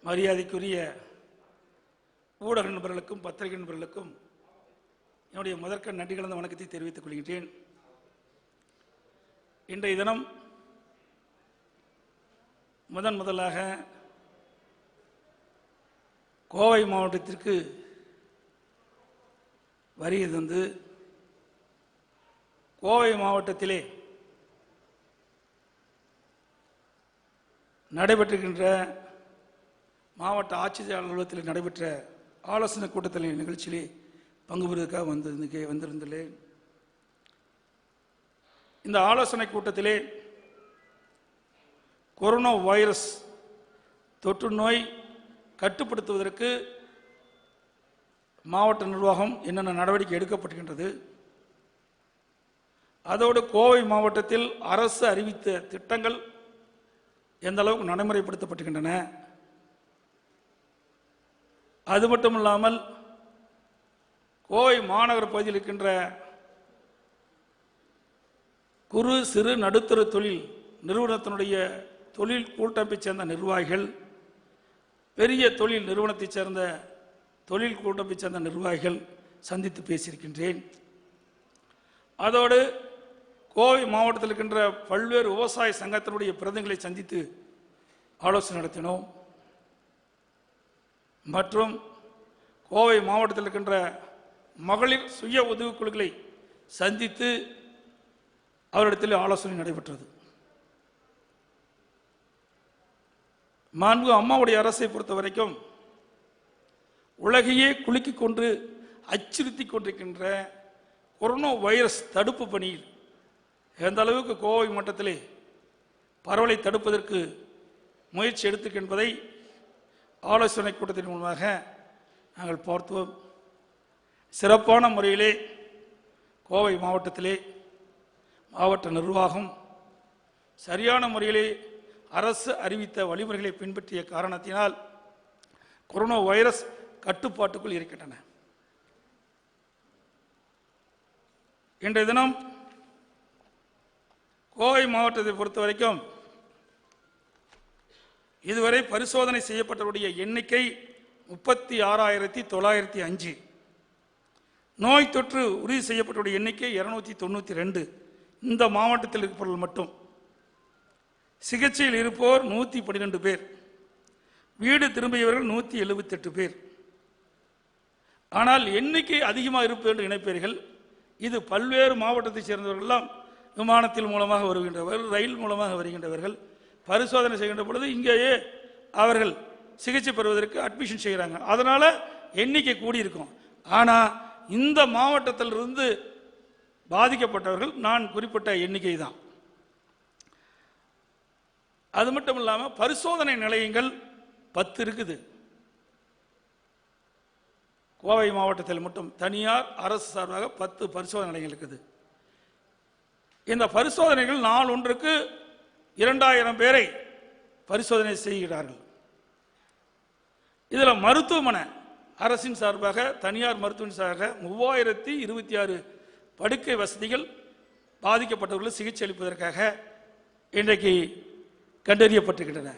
மரியாதைக்குரிய ஊடக நண்பர்களுக்கும் பத்திரிகை நண்பர்களுக்கும் என்னுடைய முதற்க நன்றி கலந்த வணக்கத்தை தெரிவித்துக் கொள்கின்றேன். இன்றைய தினம் முதலாக கோவை மாவட்டத்திற்கு வருகை தந்து கோவை மாவட்டத்திலே நடைபெற்றுகின்ற மாவட்ட ஆட்சியர் அலுவலகத்தில் நடைபெற்ற ஆலோசனை கூட்டத்தில் நிகழ்ச்சியிலே பங்கு பெறுவதற்காக வந்திருந்தேன். இந்த ஆலோசனை கூட்டத்திலே கொரோனா வைரஸ் தொற்று நோய் கட்டுப்படுத்துவதற்கு மாவட்ட நிர்வாகம் என்னென்ன நடவடிக்கை எடுக்கப்பட்டுகின்றது, அதோடு கோவை மாவட்டத்தில் அரசு அறிவித்த திட்டங்கள் எந்த அளவுக்கு நடைமுறைப்படுத்தப்பட்டுகின்றன, அது மட்டும் இல்லாமல் கோவை மாநகர பகுதியில் இருக்கின்ற குறு சிறு நடுத்தர தொழில் நிறுவனத்தினுடைய தொழில் கூட்டமைப்பைச் சேர்ந்த நிர்வாகிகள், பெரிய தொழில் நிறுவனத்தைச் சேர்ந்த தொழில் கூட்டமைப்பைச் சேர்ந்த நிர்வாகிகள் சந்தித்து பேசியிருக்கின்றேன். அதோடு கோவை மாவட்டத்தில் இருக்கின்ற பல்வேறு விவசாய சங்கத்தினுடைய பிரதிநிதிகளை சந்தித்து ஆலோசனை நடத்தினோம். மற்றும் கோவை மாவட்டத்தில் இருக்கின்ற மகளிர் சுய உதவிக்குழுக்களை சந்தித்து அவரிடத்தில் ஆலோசனை நடைபெற்றது. மாண்பு அம்மாவுடைய அரசை பொறுத்த வரைக்கும் உலகையே குலுக்கிக் கொண்டு அச்சுறுத்தி கொண்டிருக்கின்ற கொரோனா வைரஸ் தடுப்பு பணியில் எந்த அளவுக்கு கோவை மாவட்டத்திலே பரவலை தடுப்பதற்கு முயற்சி எடுத்து என்பதை ஆலோசனை கூட்டத்தின் மூலமாக நாங்கள் பார்த்தோம். சிறப்பான முறையிலே கோவை மாவட்டத்திலே மாவட்ட நிர்வாகம் சரியான முறையிலே அரசு அறிவித்த வழிமுறைகளை பின்பற்றிய காரணத்தினால் கொரோனா வைரஸ் கட்டுப்பாட்டுக்குள் இருக்கின்றன. இன்றைய தினம் கோவை மாவட்டத்தை பொறுத்த வரைக்கும் இதுவரை பரிசோதனை செய்யப்பட்டவருடைய எண்ணிக்கை 36,905. நோய் தொற்று உறுதி செய்யப்பட்டவருடைய எண்ணிக்கை 292. இந்த மாவட்டத்தில் இருப்பவர்கள் மட்டும். சிகிச்சையில் இருப்போர் 112 பேர், வீடு திரும்பியவர்கள் 178 பேர். ஆனால் எண்ணிக்கை அதிகமாக இருப்பது என்று நினைப்பீர்கள். இது பல்வேறு மாவட்டத்தைச் சேர்ந்தவர்களெல்லாம் விமானத்தில் மூலமாக வருகின்றவர்கள், ரயில் மூலமாக வருகின்றவர்கள். பரிசோதனை செய்கின்ற பொழுது இங்கேயே அவர்கள் சிகிச்சை பெறுவதற்கு அட்மிஷன் செய்கிறாங்க. அதனால் எண்ணிக்கை கூடியிருக்கும். ஆனால் இந்த மாவட்டத்திலிருந்து பாதிக்கப்பட்டவர்கள் நான் குறிப்பிட்ட எண்ணிக்கை தான். அது மட்டும் இல்லாமல் பரிசோதனை நிலையங்கள் 10 இருக்குது. கோவை மாவட்டத்தில் மட்டும் தனியார் அரசு சார்பாக 10 பரிசோதனை நிலையங்கள் இருக்குது. இந்த பரிசோதனைகள் நாள் ஒன்றுக்கு 2000 பேரை பரிசோதனை செய்கிறார்கள். இதில் மருத்துவமனை அரசின் சார்பாக தனியார் மருத்துவமனை சார்பாக 3026 படுக்கை வசதிகள் பாதிக்கப்பட்டவர்கள் சிகிச்சை அளிப்பதற்காக இன்றைக்கு கண்டறியப்பட்டிருக்கின்றன.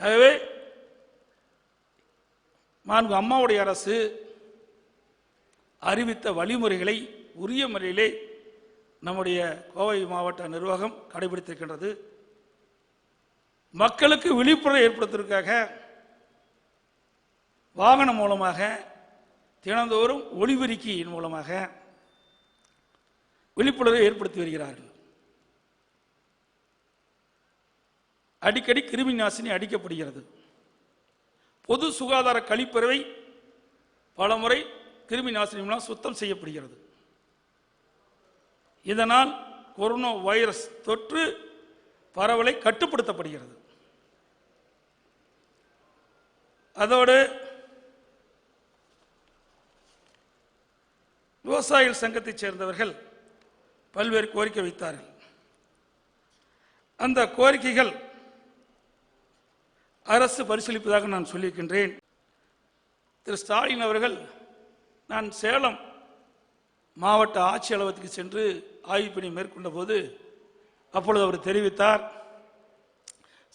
ஆகவே மாண்பு அம்மாவுடைய அரசு அறிவித்த வழிமுறைகளை உரிய முறையிலே நம்முடைய கோவை மாவட்ட நிர்வாகம் கடைபிடித்திருக்கின்றது. மக்களுக்கு விழிப்புணர்வு ஏற்படுத்துவதற்காக வாகனம் மூலமாக தினந்தோறும் ஒலிபெருக்கியின் மூலமாக விழிப்புணர்வை ஏற்படுத்தி வருகிறார்கள். அடிக்கடி கிருமி நாசினி அடிக்கப்படுகிறது. பொது சுகாதார கழிப்பறை பல முறை கிருமி நாசினி மூலம் சுத்தம் செய்யப்படுகிறது. இதனால் கொரோனா வைரஸ் தொற்று பரவலை கட்டுப்படுத்தப்படுகிறது. அதோடு விவசாயிகள் சங்கத்தைச் சேர்ந்தவர்கள் பல்வேறு கோரிக்கை வைத்தார்கள். அந்த கோரிக்கைகள் அரசு பரிசீலிப்பதாக நான் சொல்லியிருக்கின்றேன். திரு ஸ்டாலின் அவர்கள் நான் சேலம் மாவட்ட ஆட்சி அலுவலகத்துக்கு சென்று ஆய்வு பணி மேற்கொண்ட போது அப்பொழுது அவர் தெரிவித்தார்,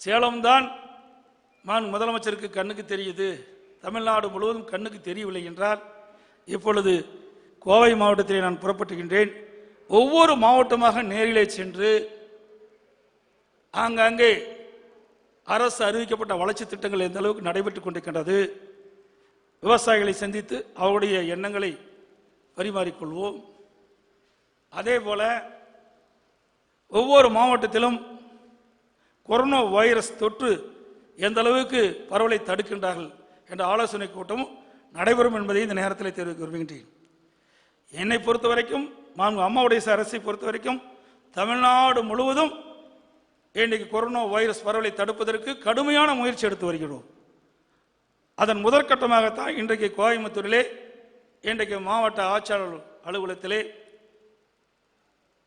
சேலம்தான் முதலமைச்சருக்கு கண்ணுக்கு தெரியுது, தமிழ்நாடு முழுவதும் கண்ணுக்கு தெரியவில்லை என்றால் இப்பொழுது கோவை மாவட்டத்திலே நான் புறப்பட்டுகின்றேன். ஒவ்வொரு மாவட்டமாக நேரிலே சென்று ஆங்காங்கே அரசு அறிவிக்கப்பட்ட வளர்ச்சி திட்டங்கள் எந்த அளவுக்கு நடைபெற்றுக் கொண்டிருக்கின்றது, விவசாயிகளை சந்தித்து அவருடைய எண்ணங்களை பரிமாறிக்கொள்வோம். அதே போல ஒவ்வொரு மாவட்டத்திலும் கொரோனா வைரஸ் தொற்று எந்த அளவுக்கு பரவலை தடுக்கின்றார்கள் என்ற ஆலோசனை கூட்டமும் நடைபெறும் என்பதை இந்த நேரத்தில் தெரிவிக்க விரும்புகின்றேன். என்னை பொறுத்த வரைக்கும், அம்மாவுடைய அரசை பொறுத்த வரைக்கும் தமிழ்நாடு முழுவதும் இன்றைக்கு கொரோனா வைரஸ் பரவலை தடுப்பதற்கு கடுமையான முயற்சி எடுத்து வருகிறோம். அதன் முதற்கட்டமாகத்தான் இன்றைக்கு கோயம்புத்தூரிலே இன்றைக்கு மாவட்ட ஆட்சியாளர் அலுவலகத்திலே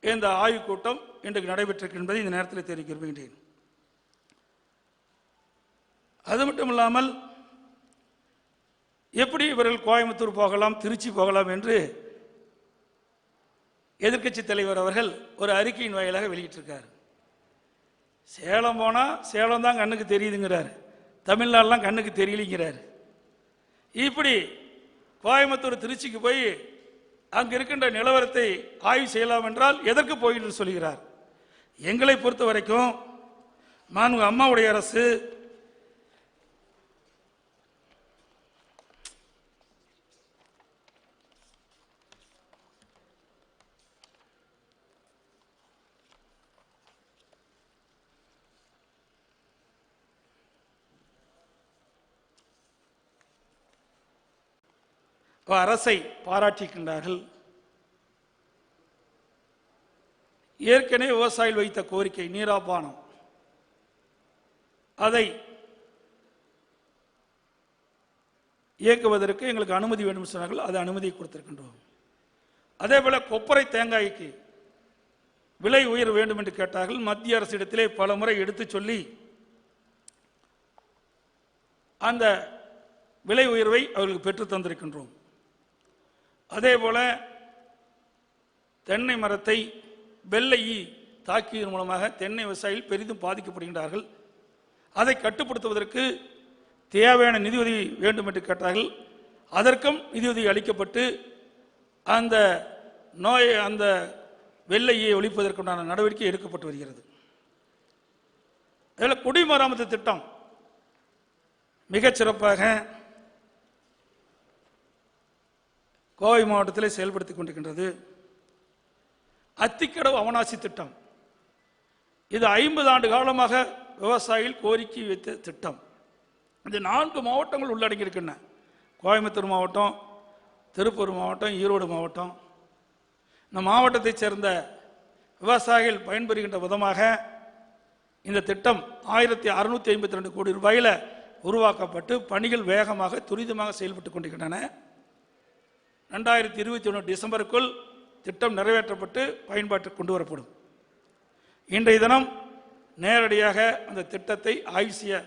இந்த ஆய்வுக் கூட்டம் இன்றைக்கு நடைபெற்றிருக்கு என்பதை இந்த நேரத்தில் தெரிவிக்க விரும்புகின்றேன். அது மட்டும் இல்லாமல் எப்படி இவர்கள் கோயம்புத்தூர் போகலாம், திருச்சி போகலாம் என்று எதிர்க்கட்சி தலைவர் அவர்கள் ஒரு அறிக்கையின் வாயிலாக வெளியிட்டிருக்கார். சேலம் போனால் சேலம் தான் கண்ணுக்கு தெரியுதுங்கிறார், தமிழ்நாடுலாம் கண்ணுக்கு தெரியலைங்கிறார். இப்படி கோயம்புத்தூர் திருச்சிக்கு போய் அங்கு இருக்கின்ற நிலவரத்தை ஆய்வு செய்யலாம் என்றால் எதற்கு போயிட்டு சொல்கிறார். எங்களை பொறுத்த வரைக்கும் அம்மாவுடைய அரசு அரசை பாராட்டியிருக்கின்றார்கள். ஏற்கனவே விவசாயிகள் வைத்த கோரிக்கை நீராபானம், அதை இயக்குவதற்கு எங்களுக்கு அனுமதி வேண்டும் சொன்னார்கள். அது அனுமதி கொடுத்திருக்கின்றோம். அதே போல கொப்பரை தேங்காய்க்கு விலை உயர்வு வேண்டும் என்று கேட்டார்கள். மத்திய அரசிடத்திலே பல முறை எடுத்து சொல்லி அந்த விலை உயர்வை அவர்களுக்கு பெற்று தந்திருக்கின்றோம். அதே போல தென்னை மரத்தை வெள்ளை தாக்கியதன் மூலமாக தென்னை விவசாயிகள் பெரிதும் பாதிக்கப்படுகின்றார்கள். அதை கட்டுப்படுத்துவதற்கு தேவையான நிதியுதவி வேண்டும் என்று கேட்டார்கள். அதற்கும் நிதியுதவி அளிக்கப்பட்டு அந்த நோயை, அந்த வெள்ளையை ஒழிப்பதற்குண்டான நடவடிக்கை எடுக்கப்பட்டு வருகிறது. அதில் குடிமராமத்து திட்டம் மிகச்சிறப்பாக கோவை மாவட்டத்தில் செயல்படுத்திக் கொண்டிருக்கின்றது. அத்திக்கடவு அவனாசி திட்டம், இது 50 ஆண்டு காலமாக விவசாயிகள் கோரிக்கை வைத்த திட்டம். இந்த 4 மாவட்டங்கள் உள்ளடங்கியிருக்கின்றன. கோயம்புத்தூர் மாவட்டம், திருப்பூர் மாவட்டம், ஈரோடு மாவட்டம். இந்த மாவட்டத்தைச் சேர்ந்த விவசாயிகள் பயன்பெறுகின்ற விதமாக இந்த திட்டம் 1652 கோடி ரூபாயில் உருவாக்கப்பட்டு பணிகள் வேகமாக துரிதமாக செயல்பட்டு கொண்டிருக்கின்றன. 2021 டிசம்பருக்குள் திட்டம் நிறைவேற்றப்பட்டு பயன்பாட்டுக்கு கொண்டு வரப்படும். இன்றைய தினம் நேரடியாக அந்த திட்டத்தை ஆய்வு செய்ய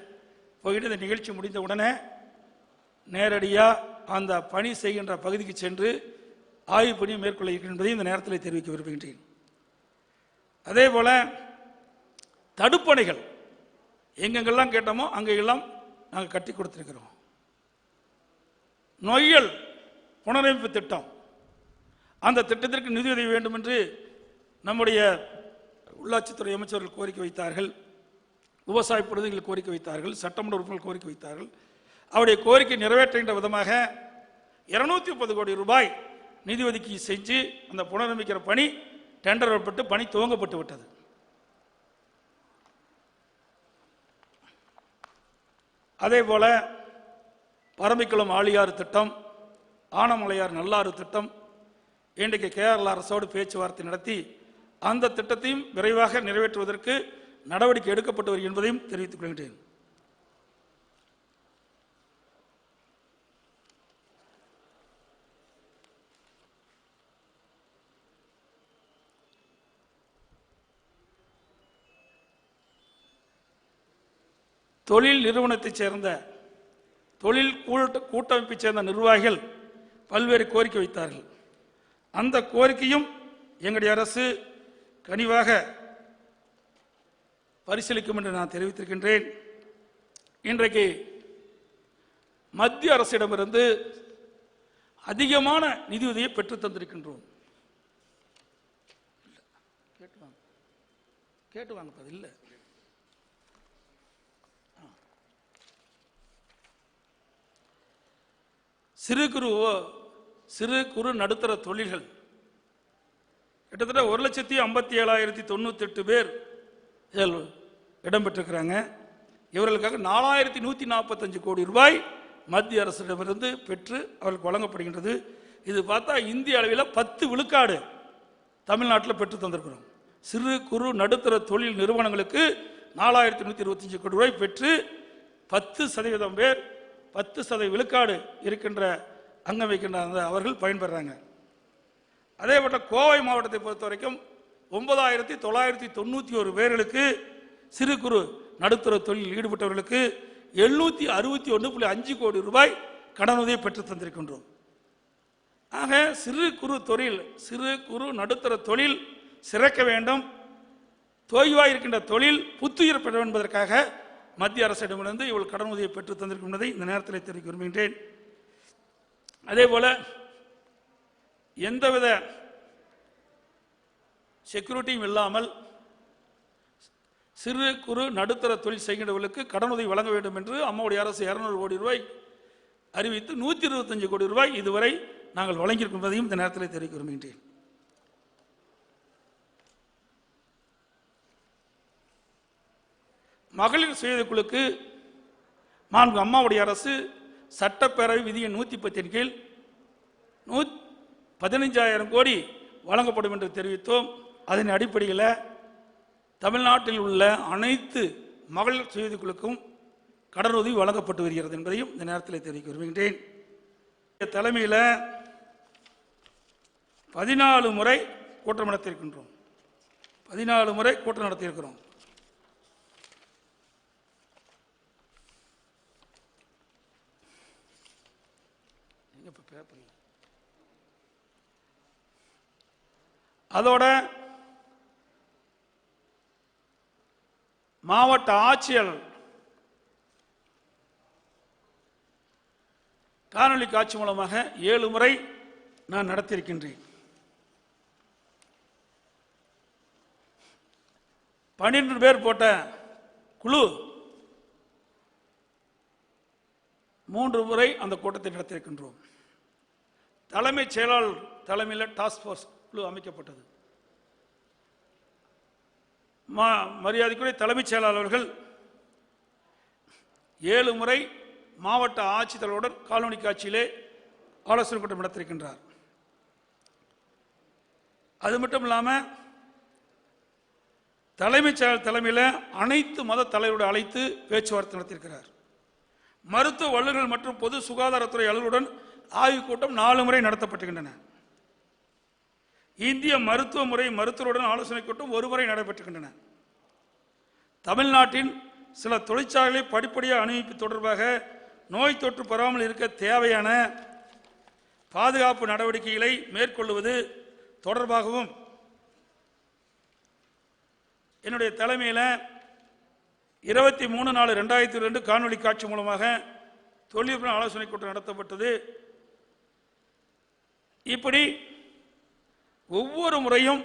போயிட்டு இந்த நிகழ்ச்சி முடிந்தவுடனே நேரடியாக அந்த பணி செய்கின்ற பகுதிக்கு சென்று ஆய்வு பணியை மேற்கொள்ள இருக்கிறது என்பதை இந்த நேரத்தில் தெரிவிக்க விரும்புகின்றேன். அதே போல தடுப்பணைகள் எங்கெங்கெல்லாம் கேட்டோமோ அங்கெல்லாம் நாங்கள் கட்டி கொடுத்திருக்கிறோம். நொய்யல் புனரமைப்பு திட்டம், அந்த திட்டத்திற்கு நிதியுதவி வேண்டும் என்று நம்முடைய உள்ளாட்சித்துறை அமைச்சர்கள் கோரிக்கை வைத்தார்கள், விவசாய பிரதிநிதிகள் கோரிக்கை வைத்தார்கள், சட்டமன்ற உறுப்பினர்கள் கோரிக்கை வைத்தார்கள். அவருடைய கோரிக்கை நிறைவேற்றுகின்ற விதமாக 230 கோடி ரூபாய் நிதி ஒதுக்கீடு செஞ்சு அந்த புனரமைக்கிற பணி டெண்டர் வரப்பட்டு பணி துவங்கப்பட்டு விட்டது. அதே போல பரம்பிக்குளம் ஆழியாறு திட்டம், ஆனமலையார் நல்லாறு திட்டம், இன்றைக்கு கேரள அரசோடு பேச்சுவார்த்தை நடத்தி அந்த திட்டத்தையும் விரைவாக நிறைவேற்றுவதற்கு நடவடிக்கை எடுக்கப்பட்டு வருகிறது என்பதையும் தெரிவித்துக் கொள்கின்றேன். தொழில் நிறுவனத்தைச் சேர்ந்த தொழில் கூட்டமைப்பைச் சேர்ந்த நிர்வாகிகள் பல்வேறு கோரிக்கை வைத்தார்கள். அந்த கோரிக்கையும் எங்களுடைய அரசு கனிவாக பரிசீலிக்கும் என்று நான் தெரிவித்திருக்கின்றேன். இன்றைக்கு மத்திய அரசிடமிருந்து அதிகமான நிதியுதவியை பெற்று தந்திருக்கின்றோம். கேட்டு வாங்க இல்லை. சிறு குறு நடுத்தர தொழில்கள் கிட்டத்தட்ட 1,57,098 பேர் இதில் இடம்பெற்றிருக்கிறாங்க. இவர்களுக்காக 4,145 கோடி ரூபாய் மத்திய அரசிடமிருந்து பெற்று அவர்களுக்கு வழங்கப்படுகின்றது. இது பார்த்தா இந்திய அளவில் 10 விழுக்காடு தமிழ்நாட்டில் பெற்று தந்திருக்கிறோம். சிறு குறு நடுத்தர தொழில் நிறுவனங்களுக்கு 4,125 கோடி ரூபாய் பெற்று 10% பேர் 10% விழுக்காடு இருக்கின்ற அங்கம் வைக்கின்ற அவர்கள் பயன்பெறாங்க. அதே போல கோவை மாவட்டத்தை பொறுத்த வரைக்கும் 9,991 பேர்களுக்கு சிறு குறு நடுத்தர தொழில் ஈடுபட்டவர்களுக்கு 761.5 கோடி ரூபாய் கடனுதவி பெற்று தந்திருக்கின்றோம். ஆக சிறு குறு நடுத்தர தொழில் சிறக்க வேண்டும், தோய்வாய் இருக்கின்ற தொழில் புத்துயிர் பெற என்பதற்காக மத்திய அரசிடமிருந்து இவள் கடனுதவியை பெற்று தந்திருக்கின்றதை இந்த நேரத்தில் தெரிவிக்க விரும்புகின்றேன். அதே போல எந்தவித செக்யூரிட்டியும் இல்லாமல் சிறு குறு நடுத்தர தொழில் செய்கின்றவர்களுக்கு கடனுதவி வழங்க வேண்டும் என்று அம்மாவுடைய அரசு 200 கோடி ரூபாய் அறிவித்து 125 கோடி ரூபாய் இதுவரை நாங்கள் வழங்கியிருப்பதையும் இந்த நேரத்தில் தெரிவிக்க விரும்புகின்றேன். மகளிர் சுய குழுக்கு மாண்பு அம்மாவுடைய அரசு சட்டப்பேரவை விதியின் 110 கீழ் 15,000 கோடி வழங்கப்படும் என்று தெரிவித்தோம். அதன் அடிப்படையில் தமிழ்நாட்டில் உள்ள அனைத்து மகளிர் சுய குழுக்கும் கடனுதவி வழங்கப்பட்டு வருகிறது என்பதையும் இந்த நேரத்தில் தெரிவிக்க விரும்புகின்றேன். தலைமையில் 14 முறை கூட்டம் நடத்தியிருக்கின்றோம். 14 முறை கூட்டம் நடத்தியிருக்கிறோம். அதோட மாவட்ட ஆட்சியர் காணொலி காட்சி மூலமாக 7 முறை நான் நடத்தியிருக்கின்றேன். 12 பேர் போட்ட குழு 3 முறை அந்த கூட்டத்தை நடத்தியிருக்கின்றோம். தலைமைச் செயலாளர் தலைமையில் டாஸ்க் ஃபோர்ஸ் குழு அமைக்கப்பட்டது. மரியாதைக்குரிய தலைமைச் செயலாளர்கள் 7 முறை மாவட்ட ஆட்சித்தலைவருடன் காணொலி காட்சியிலே ஆலோசனை கூட்டம் நடத்தியிருக்கின்றார். அது மட்டும் இல்லாமல் தலைமைச் செயலர் தலைமையில் அனைத்து மத தலைவருடன் அழைத்து பேச்சுவார்த்தை நடத்தியிருக்கிறார். மருத்துவ வல்லுநர்கள் மற்றும் பொது சுகாதாரத்துறை அலுவலருடன் ஆய்வுக் கூட்டம் 4 முறை நடத்தப்பட்டுகின்றன. இந்திய மருத்துவ முறை மருத்துவருடன் ஆலோசனை கூட்டம் 1 முறை நடைபெற்றுகின்றன. தமிழ்நாட்டின் சில தொழிற்சாலைகளை படிப்படியாக அனுமதிப்பு தொடர்பாக நோய் தொற்று பெறாமல் இருக்க தேவையான பாதுகாப்பு நடவடிக்கைகளை மேற்கொள்வது தொடர்பாகவும் என்னுடைய தலைமையில் 23/4/2002 காணொலி காட்சி மூலமாக தொழில்நுட்ப ஆலோசனை கூட்டம் நடத்தப்பட்டது. இப்படி ஒவ்வொரு முறையும்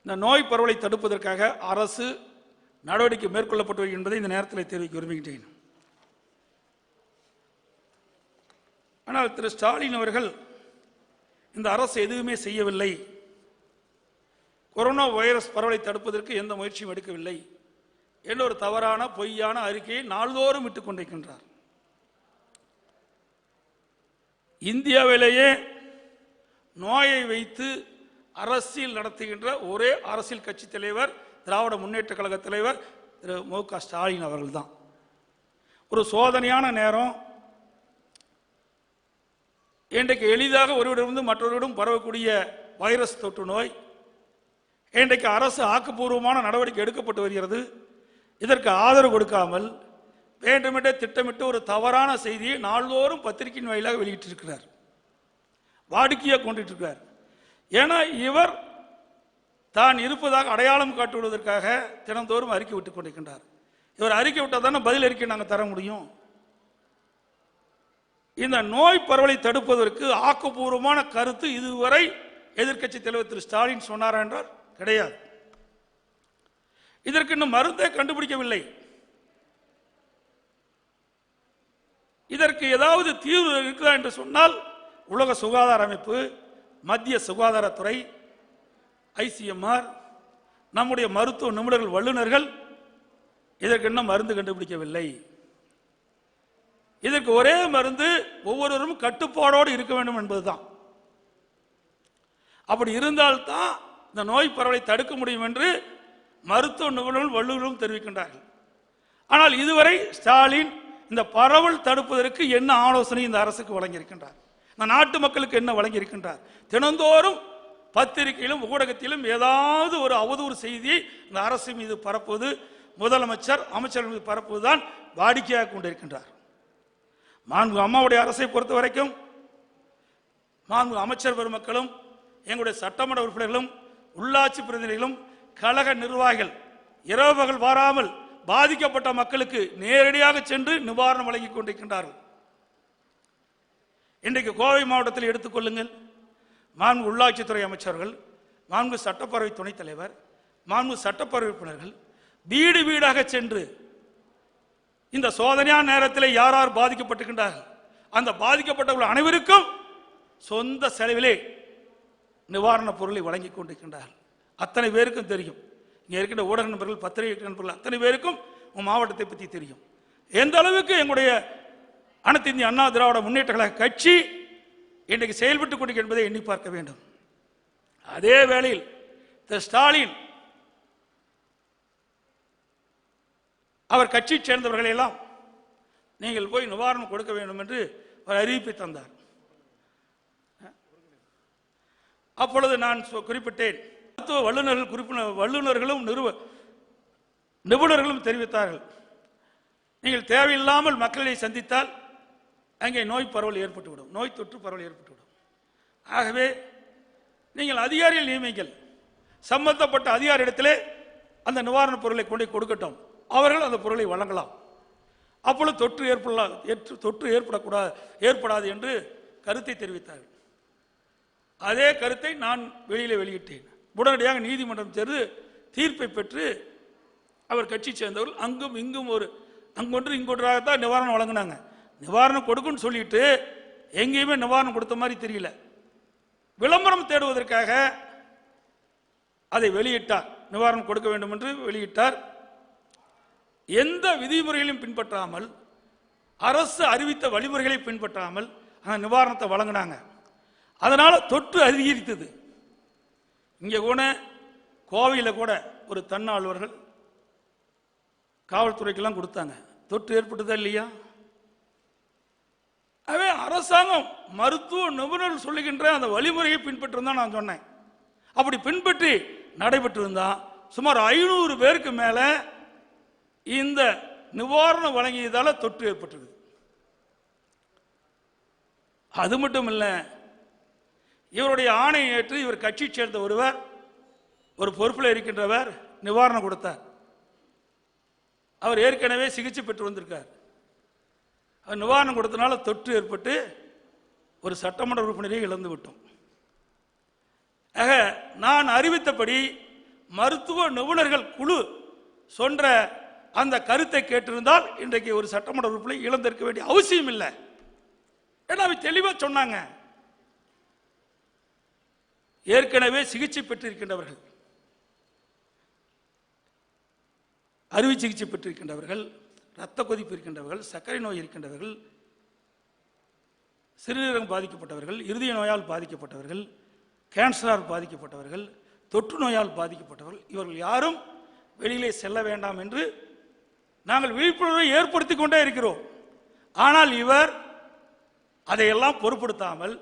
இந்த நோய் பரவலை தடுப்பதற்காக அரசு நடவடிக்கை மேற்கொள்ளப்பட்டு என்பதை இந்த நேரத்தில் தெரிவிக்க விரும்புகின்றேன். ஆனால் திரு ஸ்டாலின் அவர்கள் இந்த அரசு எதுவுமே செய்யவில்லை, கொரோனா வைரஸ் பரவலை தடுப்பதற்கு எந்த முயற்சியும் எடுக்கவில்லை என்ற ஒரு தவறான பொய்யான அறிக்கையை நாள்தோறும் விட்டுக் கொண்டிருக்கின்றார். இந்தியாவிலேயே நோயை வைத்து அரசியல் நடத்துகின்ற ஒரே அரசியல் கட்சி தலைவர் திராவிட முன்னேற்ற கழக தலைவர் திரு மு.க. ஸ்டாலின் அவர்கள் தான். ஒரு சோதனையான நேரம். இன்றைக்கு எளிதாக ஒருவரிடமிருந்து மற்றவரிடம் பரவக்கூடிய வைரஸ் தொற்று நோய் இன்றைக்கு அரசு ஆக்கப்பூர்வமான நடவடிக்கை எடுக்கப்பட்டு வருகிறது. இதற்கு ஆதரவு கொடுக்காமல் வேண்டுமென்றே திட்டமிட்டு ஒரு தவறான செய்தியை நாள்தோறும் பத்திரிகையின் வாயிலாக வெளியிட்டிருக்கிறார், வாடிக்கையாக கொண்டிருக்கிறார். ஏன்னா இவர் தான் இருப்பதாக அடையாளம் காட்டுவதற்காக தினந்தோறும் அறிக்கை விட்டுக் கொண்டிருக்கின்றார். இவர் அறிக்கை விட்டால் தானே பதில் அறிக்கை நாங்கள் தர முடியும். இந்த நோய் பரவலை தடுப்பதற்கு ஆக்கப்பூர்வமான கருத்து இதுவரை எதிர்க்கட்சி தலைவர் திரு ஸ்டாலின் சொன்னார் என்றால் கிடையாது. இதற்கு இன்னும் மருந்தே கண்டுபிடிக்கவில்லை. இதற்கு ஏதாவது தீர்வு இருக்குதா என்று சொன்னால் உலக சுகாதார அமைப்பு, மத்திய சுகாதாரத்துறை, ஐசிஎம்ஆர், நம்முடைய மருத்துவ நிபுணர்கள், வல்லுநர்கள் இதற்கு இன்னும் மருந்து கண்டுபிடிக்கவில்லை. இதற்கு ஒரே மருந்து ஒவ்வொருவரும் கட்டுப்பாடோடு இருக்க வேண்டும் என்பதுதான். அப்படி இருந்தால்தான் இந்த நோய் பரவலை தடுக்க முடியும் என்று மருத்துவ நிபுணர்கள், வல்லுநர்களும் தெரிவிக்கின்றார்கள். ஆனால் இதுவரை ஸ்டாலின் இந்த பரவல் தடுப்பதற்கு என்ன ஆலோசனை இந்த அரசுக்கு வழங்கியிருக்கின்றார், இந்த நாட்டு மக்களுக்கு என்ன வழங்கியிருக்கின்றார்? தினந்தோறும் பத்திரிகையிலும் ஊடகத்திலும் ஏதாவது ஒரு அவதூறு செய்தியை இந்த அரசு மீது பரப்புவது, முதலமைச்சர் அமைச்சர்கள் மீது பரப்புவதுதான் வாடிக்கையாக கொண்டிருக்கின்றார். மாண்பு அம்மாவுடைய அரசை பொறுத்த வரைக்கும் மாண்பு அமைச்சர் பெருமக்களும், எங்களுடைய சட்டமன்ற உறுப்பினர்களும், உள்ளாட்சி பிரதிநிதிகளும், கழக நிர்வாகிகள் இரவு பகல் வாராமல் பாதிக்கப்பட்ட மக்களுக்கு நேரடியாக சென்று நிவாரணம் வழங்கிக் கொண்டிருக்கின்றார்கள். இன்றைக்கு கோவை மாவட்டத்தில் எடுத்துக்கொள்ளுங்கள். மாண்பு உள்ளாட்சித்துறை அமைச்சர்கள், மாண்பு சட்டப்பேரவை துணைத் தலைவர், மாண்பு சட்டப்பேரவை உறுப்பினர்கள் வீடு வீடாக சென்று இந்த சோதனையான நேரத்தில் யார் யார் பாதிக்கப்பட்டிருக்கின்றார்கள், அந்த பாதிக்கப்பட்டவர்கள் அனைவருக்கும் சொந்த செலவிலே நிவாரணப் பொருளை வழங்கி கொண்டிருக்கின்றார்கள். அத்தனை பேருக்கும் தெரியும். இங்கே இருக்கின்ற ஊடக நண்பர்கள், பத்திரிகை நண்பர்கள் அத்தனை பேருக்கும் மாவட்டத்தை பற்றி தெரியும். எந்த அளவுக்கு எங்களுடைய அனைத்து இந்திய அண்ணா திராவிட முன்னேற்ற கழக கட்சி இன்றைக்கு செயல்பட்டுக் கொண்டிருக்கிறது என்பதை எண்ணி பார்க்க வேண்டும். அதே வேளையில் திரு ஸ்டாலின் அவர் கட்சியை சேர்ந்தவர்களை எல்லாம் நீங்கள் போய் நிவாரணம் கொடுக்க வேண்டும் என்று ஒரு அறிவிப்பை தந்தார். அப்பொழுது நான் குறிப்பிட்டேன், மருத்துவ வல்லுநர்கள் வல்லுநர்களும் நிபுணர்களும் தெரிவித்தார்கள், நீங்கள் தேவையில்லாமல் மக்களை சந்தித்தால் அங்கே நோய் பரவல் ஏற்பட்டுவிடும், நோய் தொற்று பரவல் ஏற்பட்டுவிடும். ஆகவே நீங்கள் அதிகாரிகள் நியமிங்கள், சம்பந்தப்பட்ட அதிகாரியிடத்திலே அந்த நிவாரணப் பொருளை கொண்டு கொடுக்கட்டும், அவர்கள் அந்த பொருளை வழங்கலாம். அப்பொழுது தொற்று ஏற்படாது என்று கருத்தை தெரிவித்தார்கள். அதே கருத்தை நான் வெளியிலே வெளியிட்டேன். உடனடியாக நீதிமன்றம் சேர்ந்து தீர்ப்பை பெற்று அவர் கட்சி சேர்ந்தவர்கள் அங்கும் இங்கும் அங்கொன்று இங்கொன்றாகத்தான் நிவாரணம் வழங்கினாங்க. நிவாரணம் கொடுக்குன்னு சொல்லிட்டு எங்கேயுமே நிவாரணம் கொடுத்த மாதிரி தெரியல. விளம்பரம் தேடுவதற்காக அதை வெளியிட்டார், நிவாரணம் கொடுக்க வேண்டும் என்று வெளியிட்டார். எந்த விதிமுறைகளையும் பின்பற்றாமல், அரசு அறிவித்த வழிமுறைகளை பின்பற்றாமல் அந்த நிவாரணத்தை வழங்கினாங்க. அதனால தொற்று அதிகரித்தது. இங்கே கூட கோவையில் கூட ஒரு தன்னார்வலர்கள் காவல்துறைக்கெல்லாம் கொடுத்தாங்க. தொற்று ஏற்பட்டதா இல்லையா? அவே அரசாங்கம் மருத்துவ நிபுணர்கள் சொல்லுகின்ற அந்த வழிமுறையை பின்பற்றிருந்தா நான் சொன்னேன். அப்படி பின்பற்றி நடைபெற்றிருந்தா சுமார் 500 பேருக்கு மேல இந்த நிவாரணம் வழங்கியதால தொற்று ஏற்பட்டது. அது மட்டும் இல்ல, இவருடைய ஆணையை ஏற்று இவர் கட்சி சேர்ந்த ஒருவர், ஒரு பொறுப்பில் இருக்கின்றவர் நிவாரணம் கொடுத்தார். அவர் ஏற்கனவே சிகிச்சை பெற்று வந்திருக்கார். அவர் நிவாரணம் கொடுத்தனால தொற்று ஏற்பட்டு ஒரு சட்டமன்ற உறுப்பினரை இழந்து விட்டோம். ஆக நான் அறிவித்தபடி மருத்துவ நிபுணர்கள் குழு சொன்ன அந்த கருத்தை கேட்டிருந்தால் இன்றைக்கு ஒரு சட்டமன்ற உறுப்பினரை இழந்திருக்க வேண்டிய அவசியம் இல்லை. ஏன்னா தெளிவாக சொன்னாங்க, ஏற்கனவே சிகிச்சை பெற்றிருக்கின்றவர்கள், அறுவை சிகிச்சை பெற்றிருக்கின்றவர்கள், இரத்த கொதிப்பு இருக்கின்றவர்கள், சர்க்கரை நோய் இருக்கின்றவர்கள், சிறுநீரகம் பாதிக்கப்பட்டவர்கள், இருதய நோயால் பாதிக்கப்பட்டவர்கள், கேன்சரால் பாதிக்கப்பட்டவர்கள், தொற்று நோயால் பாதிக்கப்பட்டவர்கள், இவர்கள் யாரும் வெளியிலே செல்ல வேண்டாம் என்று நாங்கள் விழிப்புணர்வை ஏற்படுத்திக் கொண்டே இருக்கிறோம். ஆனால் இவர் அதையெல்லாம் பொருட்படுத்தாமல்,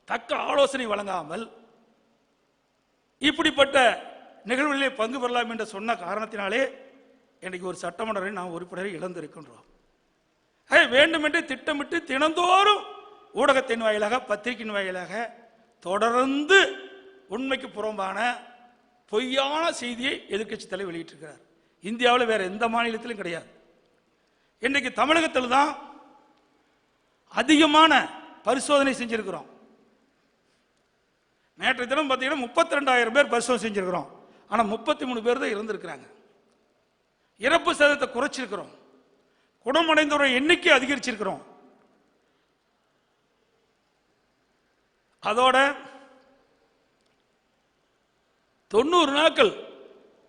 தக்க ஆலோசனை வழங்காமல் இப்படிப்பட்ட நிகழ்வுகளிலே பங்கு பெறலாம் என்று சொன்ன காரணத்தினாலே இன்றைக்கு ஒரு சட்டமன்ற நாம் உறுப்பினரை இழந்திருக்கின்றோம். வேண்டுமென்றே திட்டமிட்டு தினந்தோறும் ஊடகத்தின் வாயிலாக, பத்திரிகையின் வாயிலாக தொடர்ந்து உண்மைக்கு புறம்பான பொய்யான செய்தியை எதிர்க்கட்சி தலைவர் வெளியிட்டிருக்கிறார். இந்தியாவில் வேற எந்த மாநிலத்திலும் கிடையாது. இன்றைக்கு தமிழகத்தில் தான் அதிகமான பரிசோதனை செஞ்சிருக்கிறோம். நேற்றைய தினம் பார்த்தீங்கன்னா 32,000 பேர் பரிசோதனை செஞ்சிருக்கிறோம். ஆனால் 33 பேர் தான் இறந்திருக்கிறாங்க. இறப்பு சதவீதத்தை குறைச்சிருக்கிறோம். குணமடைந்தோரை எண்ணிக்கை அதிகரிச்சிருக்கிறோம். அதோட 90 நாட்கள்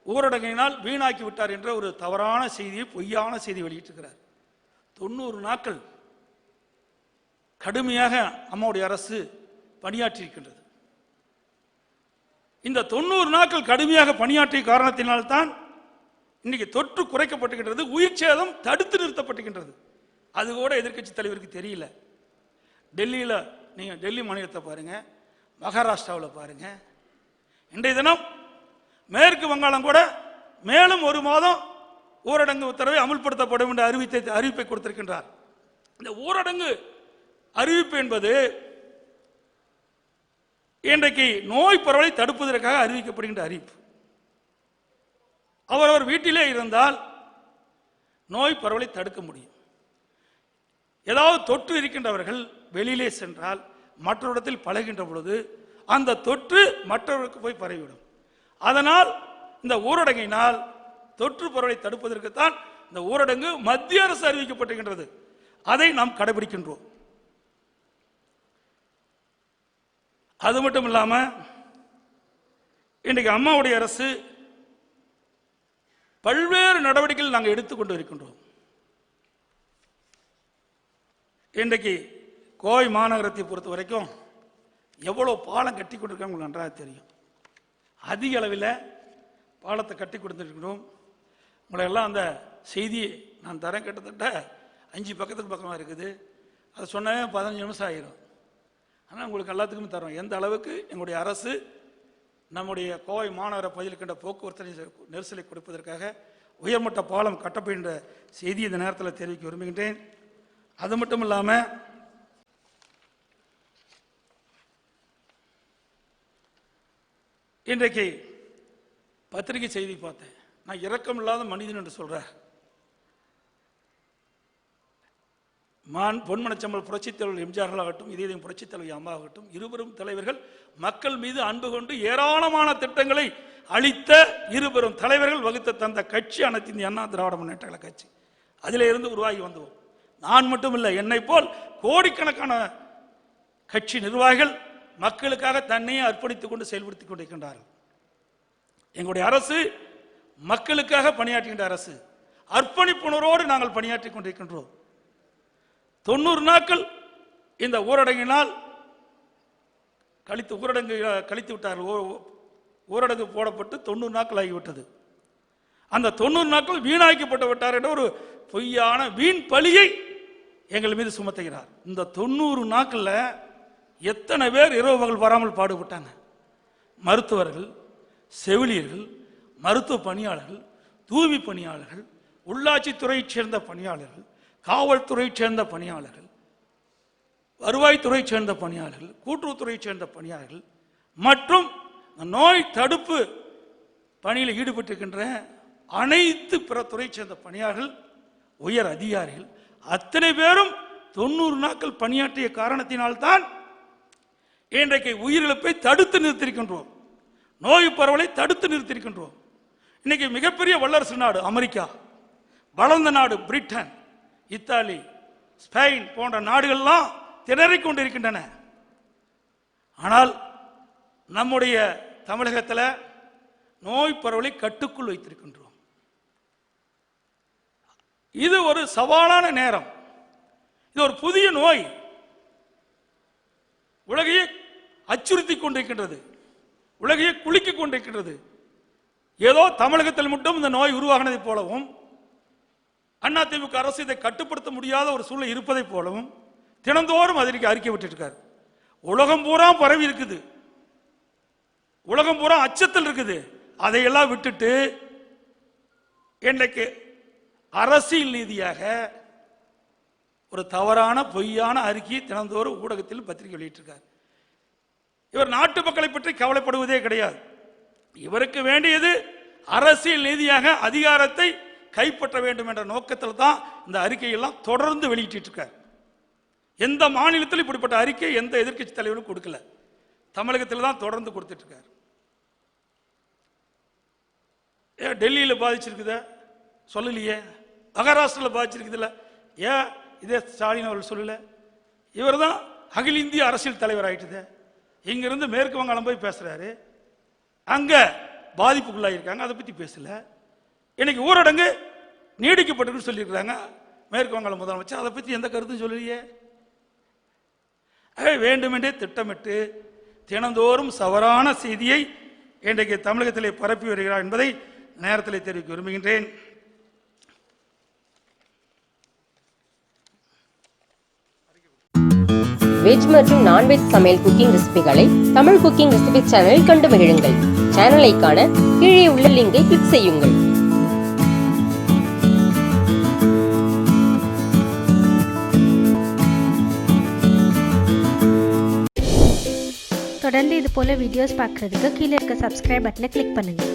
ஊரடங்கினால் வீணாக்கி விட்டார் என்ற ஒரு தவறான செய்தியை, பொய்யான செய்தி வெளியிட்டிருக்கிறார். 90 நாட்கள் கடுமையாக அம்மாவுடைய அரசு பணியாற்றி இருக்கின்றது. இந்த 90 நாட்கள் கடுமையாக பணியாற்றிய காரணத்தினால்தான் இன்னைக்கு தொற்று குறைக்கப்பட்டுகின்றது, உயிர் சேதம் தடுத்து நிறுத்தப்பட்டுகின்றது. அது கூட எதிர்க்கட்சி தலைவருக்கு தெரியல. டெல்லியில் நீங்கள் டெல்லி மாநிலத்தை பாருங்க, மகாராஷ்டிராவில் பாருங்க. இன்றைய தினம் மேற்கு வங்காளம் கூட மேலும் 1 மாதம் ஊரடங்கு உத்தரவை அமுல்படுத்தப்படும் என்ற அறிவிப்பை கொடுத்திருக்கின்றார். இந்த ஊரடங்கு அறிவிப்பு என்பது இன்றைக்கு நோய் பரவலை தடுப்பதற்காக அறிவிக்கப்படுகின்ற அறிவிப்பு. அவரவர் வீட்டிலே இருந்தால் நோய் பரவலை தடுக்க முடியும். ஏதாவது தொற்று இருக்கின்றவர்கள் வெளியிலே சென்றால் மற்றொரு பழகின்ற பொழுது அந்த தொற்று மற்றவருக்கு போய் பரவிவிடும். அதனால் இந்த ஊரடங்கினால் தொற்று பரவலை தடுப்பதற்குத்தான் இந்த ஊரடங்கு மத்திய அரசு அறிவிக்கப்பட்டிருக்கின்றது. அதை நாம் கடைபிடிக்கின்றோம். அது மட்டும் இல்லாமல் இன்றைக்கு அம்மாவுடைய அரசு பல்வேறு நடவடிக்கைகள் நாங்கள் எடுத்துக்கொண்டு இருக்கின்றோம். இன்றைக்கு கோவை மாநகரத்தை பொறுத்த வரைக்கும் எவ்வளோ பாலம் கட்டி கொண்டிருக்காங்க உங்களுக்கு நன்றாக தெரியும். அதிக அளவில் பாலத்தை கட்டி கொடுத்துருக்கிறோம். உங்களை எல்லாம் அந்த செய்தியை நான் தரேன். கிட்டத்தட்ட 5 பக்கத்துக்கு பக்கமாக இருக்குது. அதை சொன்னாவே 15 நிமிஷம் ஆகிடும். ஆனால் உங்களுக்கு எல்லாத்துக்குமே தரோம். எந்த அளவுக்கு எங்களுடைய அரசு நம்முடைய கோவை மாநகர பகுதியில் இருக்கின்ற போக்குவரத்து நெரிசலை கொடுப்பதற்காக உயர்மட்ட பாலம் கட்டப்படுகின்ற செய்தி இந்த நேரத்தில் தெரிவிக்க விரும்புகின்றேன். அது மட்டும் இல்லாமல் இன்றைக்கு பத்திரிகை செய்தி பார்த்தேன். நான் இரக்கம் இல்லாத மனிதன் என்று சொல்றேன். பொன்மனச்சம்பல் புரட்சித் தலைவர் எம்ஜிஆர் ஆகட்டும், இதயம் புரட்சித் தலைவர் அம்மா ஆகட்டும், இருவரும் தலைவர்கள் மக்கள் மீது அன்பு கொண்டு ஏராளமான திட்டங்களை அளித்த இருவரும் தலைவர்கள் வகுத்த தந்த கட்சி அனைத்து இந்திய அண்ணா திராவிட முன்னேற்ற கழக கட்சி. அதிலே இருந்து உருவாகி வந்தோம். நான் மட்டும் இல்லை, என்னை போல் கோடிக்கணக்கான கட்சி நிர்வாகிகள் மக்களுக்காக தன்னையே அர்ப்பணித்துக் கொண்டு செயல்படுத்திக் கொண்டிருக்கின்றார்கள். எங்களுடைய அரசு மக்களுக்காக பணியாற்றுகின்ற அரசு. அர்ப்பணிப்புணர்வோடு நாங்கள் பணியாற்றிக் கொண்டிருக்கின்றோம். 90 நாட்கள் இந்த ஊரடங்கினால் கழித்து விட்டார்கள். ஊரடங்கு போடப்பட்டு 90 நாட்கள் ஆகிவிட்டது. அந்த 90 நாட்கள் வீணாக்கப்பட்டு விட்டார் என்ற ஒரு பொய்யான வீண் பழியை எங்கள் மீது சுமத்துகிறார். இந்த 90 நாட்களில் எத்தனை பேர் இரவு பகல் வராமல் பாடுபட்டாங்க. மருத்துவர்கள், செவிலியர்கள், மருத்துவ பணியாளர்கள், தூய்மை பணியாளர்கள், உள்ளாட்சித்துறையைச் சேர்ந்த பணியாளர்கள், காவல்துறையைச் சேர்ந்த பணியாளர்கள், வருவாய்த்துறையைச் சேர்ந்த பணியாளர்கள், கூட்டுறவுத்துறையைச் சேர்ந்த பணியாளர்கள் மற்றும் நோய் தடுப்பு பணியில் ஈடுபட்டிருக்கின்ற அனைத்து பிற துறையைச் சேர்ந்த பணியாளர்கள், உயர் அதிகாரிகள் அத்தனை பேரும் 90 நாட்கள் பணியாற்றிய காரணத்தினால்தான் இன்றைக்கு உயிரிழப்பை தடுத்து நிறுத்தியிருக்கின்றோம். நோய் பரவலை தடுத்து நிறுத்தியிருக்கின்றோம். இன்னைக்கு மிகப்பெரிய வல்லரசு நாடு அமெரிக்கா, வளர்ந்த நாடு பிரிட்டன், இத்தாலி, ஸ்பெயின் போன்ற நாடுகள்லாம் திணறிக் கொண்டிருக்கின்றன. ஆனால் நம்முடைய தமிழகத்தில் நோய் பரவலை கட்டுக்குள் வைத்திருக்கின்றோம். இது ஒரு சவாலான நேரம். இது ஒரு புதிய நோய், உலகையே அச்சுறுத்தி கொண்டிருக்கின்றது, உலகையே குலுக்கிக் கொண்டிருக்கின்றது. ஏதோ தமிழகத்தில் மட்டும் இந்த நோய் உருவாகினதை போலவும் அதிமுக அரசு இதை கட்டுப்படுத்த முடியாத ஒரு சூழ்நிலை இருப்பதை போலவும் தினந்தோறும் அதற்கு அறிக்கை விட்டுருக்காரு. உலகம் பூரா பரவி இருக்குது, உலகம் பூரா அச்சத்தில் இருக்குது. அதையெல்லாம் விட்டுட்டு இன்றைக்கு அரசியல் ரீதியாக ஒரு தவறான பொய்யான அறிக்கையை தினந்தோறும் ஊடகத்தில் பத்திரிகை வெளியிட்டிருக்கார். இவர் நாட்டு மக்களை பற்றி கவலைப்படுவதே கிடையாது. இவருக்கு வேண்டியது அரசியல் ரீதியாக அதிகாரத்தை கைப்பற்ற வேண்டும் என்ற நோக்கத்தில் தான் இந்த அறிக்கையெல்லாம் தொடர்ந்து வெளியிட்டு இருக்கார். எந்த மாநிலத்தில் இப்படிப்பட்ட அறிக்கை எந்த எதிர்க்கட்சி தலைவரும் கொடுக்கல, தமிழகத்தில் தான் தொடர்ந்து கொடுத்துட்டு இருக்கார். ஏன் டெல்லியில் பாதிச்சிருக்குத சொல்லலையே, மகாராஷ்டிராவில் பாதிச்சிருக்குதுல்ல, ஏன் இதே ஸ்டாலின் அவர்கள் சொல்லல? இவர் தான் அகில இந்திய அரசியல் தலைவர் ஆயிட்டுது. இங்கிருந்து மேற்கு வங்காளம் போய் பேசுறாரு, அங்க பாதிப்புக்குள்ளாயிருக்காங்க, அதை பத்தி பேசல. இன்னைக்கு ஊரடங்கு நீடிக்கப்பட்டு சொல்லியிருக்கிறாங்க மேற்கு வங்காள முதலமைச்சர், அதை பத்தி எந்த கருத்தும் சொல்லலையே. வேண்டுமென்றே திட்டமிட்டு தினந்தோறும் தவறான செய்தியை இன்றைக்கு தமிழகத்திலே பரப்பி வருகிறார் என்பதை நேரத்தில் தெரிவிக்க விரும்புகின்றேன். வெஜ் மற்றும் நான்வெஜ் சமையல் குக்கிங் ரெசிபிகளை தமிழ் குக்கிங் ரெசிபி சேனலில் கண்டு மகிழுங்கள். சேனலை காண கீழே உள்ள லிங்கை கிளிக் செய்யுங்கள். தொடர்ந்து இது போல வீடியோஸ் பார்க்குறதுக்கு கீழே இருக்க சப்ஸ்கிரைப் பட்டனை கிளிக் பண்ணுங்கள்.